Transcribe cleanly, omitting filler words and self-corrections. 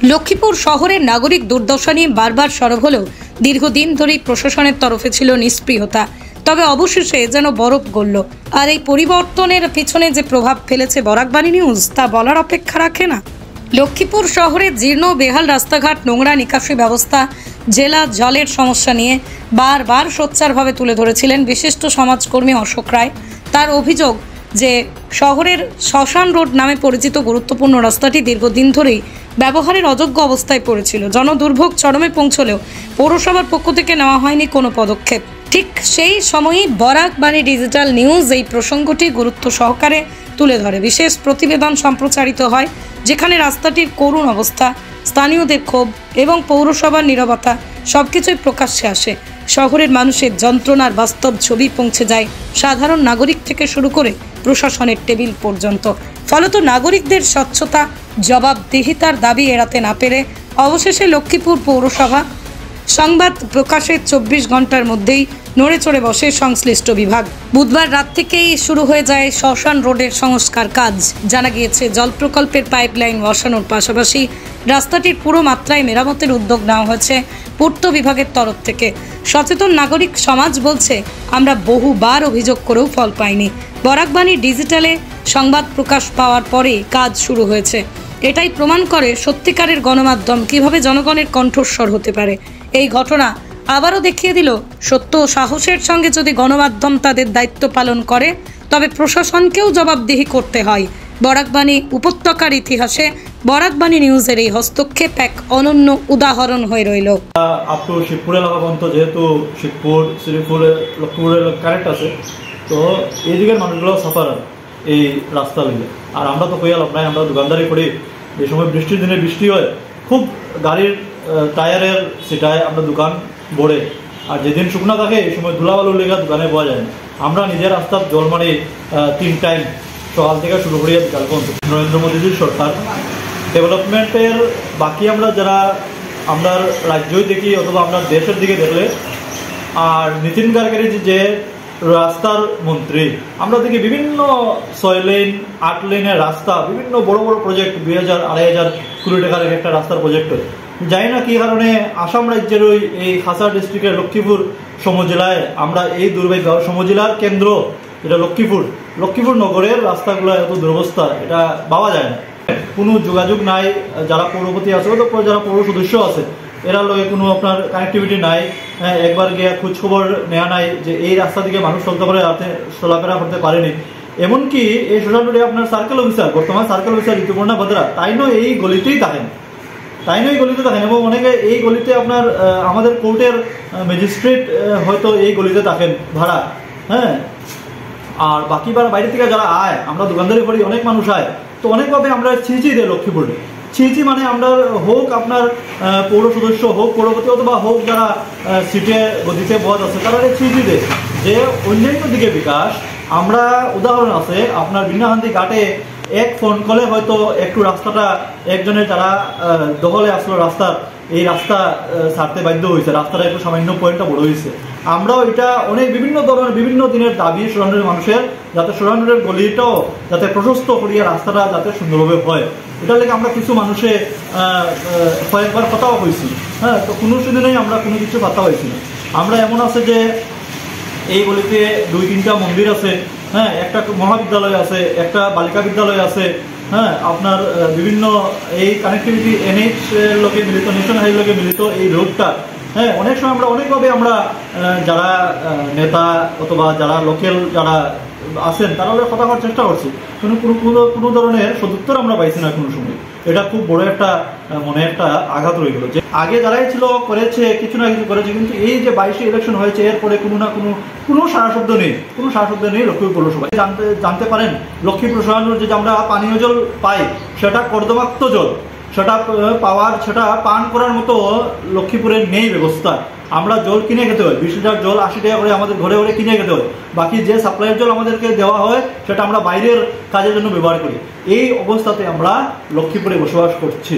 লক্ষ্মীপুর শহরের নাগরিক দুর্দশা নিয়ে বারবার সরব হলেও দীর্ঘদিন ধরেই প্রশাসনের তরফে ছিল নিষ্ক্রিয়তা। তবে অবশেষে যেন বরফ গলল। আর এই পরিবর্তনের পিছনে যে প্রভাব ফেলেছে বরাকবাণী নিউজ তা বলার অপেক্ষা রাখে না। লক্ষ্মীপুর শহরের জীর্ণ বেহাল রাস্তাঘাট, নোংরা নিকাশি ব্যবস্থা, জেলা জলের সমস্যা নিয়ে বারবার সোচ্চারভাবে তুলে ধরেছিলেন বিশিষ্ট সমাজকর্মী অশোক রায়। তার অভিযোগ যে শহরের শ্মশান রোড নামে পরিচিত গুরুত্বপূর্ণ রাস্তাটি দীর্ঘদিন ধরেই ব্যবহারের অযোগ্য অবস্থায় পড়েছিল। জনদুর্ভোগ চরমে পৌঁছলেও পৌরসভার পক্ষ থেকে নেওয়া হয়নি কোনো পদক্ষেপ। ঠিক সেই সময়ই বরাকবাণী ডিজিটাল নিউজ এই প্রসঙ্গটি গুরুত্ব সহকারে তুলে ধরে। বিশেষ প্রতিবেদন সম্প্রচারিত হয়, যেখানে রাস্তাটির করুণ অবস্থা, স্থানীয়দের ক্ষোভ এবং পৌরসভার নীরবতা সবকিছুই প্রকাশ্যে আসে। শহরের মানুষের যন্ত্রণার বাস্তব ছবি পৌঁছে যায় সাধারণ নাগরিক থেকে শুরু করে প্রশাসনের টেবিল পর্যন্ত। ফলত নাগরিকদের স্বচ্ছতা, জবাবদিহিতার দাবি এড়াতে না পেরে অবশেষে লক্ষ্মীপুর পৌরসভা সংবাদ প্রকাশের 24 ঘন্টার মধ্যেই নড়ে চড়ে বসে সংশ্লিষ্ট বিভাগ। বুধবার রাত থেকেই শুরু হয়ে যায় শ্মশান রোডের সংস্কার কাজ। জানা গিয়েছে, জল প্রকল্পের পাইপলাইন বসানোর পাশাপাশি রাস্তাটির পুরো মাত্রায় মেরামতের উদ্যোগ নেওয়া হয়েছে পূর্ত বিভাগের তরফ থেকে। সচেতন নাগরিক সমাজ বলছে, আমরা বহুবার অভিযোগ করেও ফল পাইনি। বরাকবাণী ডিজিটালে সংবাদ প্রকাশ পাওয়ার পরেই কাজ শুরু হয়েছে। এটাই প্রমাণ করে সত্যিকারের গণমাধ্যম কিভাবে জনগণের কণ্ঠস্বর হতে পারে। এই ঘটনা আবারও দেখিয়ে দিল, সত্য ও সাহসের সঙ্গে যদি গণমাধ্যম তাদের দায়িত্ব পালন করে, তবে প্রশাসনকেও জবাবদিহি করতে হয়। বরাকবাণী উপত্যকার ইতিহাসে বরাকবাণী নিউজের এই হস্তক্ষেপ এক অনন্য উদাহরণ হয়ে রইল। আপটু শিবপুর এলাকা পর্যন্ত, যেহেতু শিবপুর শ্রীপুর লক্ষ্মীপুরের কানেক্ট আছে, তো এই দিকের মানুষগুলো সাফার এই রাস্তা লিগে। আর আমরা তো কইয়া লাভ নাই, আমরা দোকানদারি করি। যে সময় বৃষ্টির দিনে বৃষ্টি হয়, খুব গাড়ির টায়ারের সেটায় আমরা দোকান ভরে। আর যেদিন শুকনা থাকে এই সময় ধুলাবালু লেগে দোকানে পাওয়া যায় না। আমরা নিজের রাস্তার জল মানে 3 টাইম সকাল থেকে শুরু করিয়া বিকাল পর্যন্ত। নরেন্দ্র মোদীজির সরকার ডেভেলপমেন্টের বাকি আমরা যারা আমরা রাজ্যই দেখি অথবা আমরা দেশের দিকে দেখলে, আর নীতিন গাডকারি যে রাস্তার মন্ত্রী, আমরা দেখি বিভিন্ন 6 লেন 8 লেনের রাস্তা, বিভিন্ন বড় বড় প্রজেক্ট 2000-2500 কোটি টাকার একটা রাস্তার প্রজেক্ট হয়। জানি না কি কারণে আসাম রাজ্যের ওই এই খাসা ডিস্ট্রিক্টের লক্ষ্মীপুর সমজেলায় আমরা এই দুর্ভাগ্য, সমজেলার কেন্দ্র যেটা লক্ষ্মীপুর নগরের রাস্তাগুলো এত দুরবস্থা, এটা পাওয়া যায় না। কোনো যোগাযোগ নাই, যারা পৌরপতি আছে অথবা যারা পৌর সদস্য আছে এরা লগে কোনো আপনার কানেক্টিভিটি নাই। একবার গিয়ে খোঁজখবর নেওয়া নাই যে এই রাস্তা দিকে মানুষ চলতে পারে, চলাফেরা করতে পারেনি। এমনকি এই সোশ্যাল মিডিয়া আপনার সার্কেল অফিসার, বর্তমান সার্কেল অফিসার ঋতুপর্ণা বদ্রা, তাইনও এই গলিতেই থাকেন এবং অনেকে এই গলিতে আপনার আমাদের কোর্টের ম্যাজিস্ট্রেট হয়তো এই গলিতে থাকেন ভাড়া। হ্যাঁ, আর বাকি বাইরে থেকে যারা আয়, আমরা দোকানদারি করি, অনেক মানুষ আয়, তো অনেকভাবে আমরা ছিঁচি দেয় লক্ষ্মীপুরে। ছিঁচি মানে আমরা হোক আপনার পৌর সদস্য, হোক পৌরপতি, অথবা হোক যারা সিটে গদিতে পদ আছে, তারা ছিঁচি দেয় যে অন্যান্য দিকে বিকাশ। আমরা উদাহরণ আছে আপনার বিন্নাহান্দি ঘাটে এক ফোন কলে হয়তো একটু রাস্তাটা একজনের যারা দখলে আসলো রাস্তার, এই রাস্তা ছাড়তে বাধ্য হয়েছে, রাস্তাটা একটু সামান্য পয়েন্টটা বড় হয়েছে। আমরাও এটা অনেক বিভিন্ন ধরনের বিভিন্ন দিনের দাবি সোনানুরের মানুষের, যাতে সোনানুরের গলিটাও যাতে প্রশস্ত করিয়া রাস্তাটা যাতে সুন্দরভাবে হয়, এটা লেগে আমরা কিছু মানুষে কয়েকবার কথাও হয়েছি। হ্যাঁ, তো কোনো দিনেই আমরা কোনো কিছু কথা হয়েছি না। আমরা এমন আছে যে এই গলিতে 2-3টা মন্দির আছে, হ্যাঁ, একটা মহাবিদ্যালয় আছে, একটা বালিকা বিদ্যালয় আছে। হ্যাঁ, আপনার বিভিন্ন এই কানেক্টিভিটি NH লোকে মিলিত, ন্যাশনাল হাইওয়ে লোকে মিলিত এই রোডটা। হ্যাঁ, অনেক সময় আমরা অনেকভাবে আমরা যারা নেতা অথবা যারা লোকাল যারা আছেন তারা কথা বলার চেষ্টা করছি, কোনো ধরনের সদুত্তর আমরা পাইছি না কোনো সময়। এটা খুব বড় একটা মনে একটা আঘাত রয়ে গেল যে আগে যারাই ছিল করেছে, কিছু না কিছু করেছে, কিন্তু এই যে 22 ইলেকশন হয়েছে এরপরে কোনো সারা শব্দ নেই লক্ষ্মীপুর পৌরসভায়। জানতে পারেন লক্ষ্মীপুর শহরের যে আমরা পানীয় জল পাই সেটা কর্দমাক্ত জল, সেটা পান করার মতো লক্ষ্মীপুরের নেই ব্যবস্থা। আমরা জল কিনে খেতে হয়, 20 লিটার জল 80 টাকা করে আমাদের ঘরে ঘরে কিনে খেতে হয়। বাকি যে সাপ্লাইয়ের জল আমাদেরকে দেওয়া হয় সেটা আমরা বাইরের কাজের জন্য ব্যবহার করি। এই অবস্থাতে আমরা লক্ষ্মীপুরে বসবাস করছি।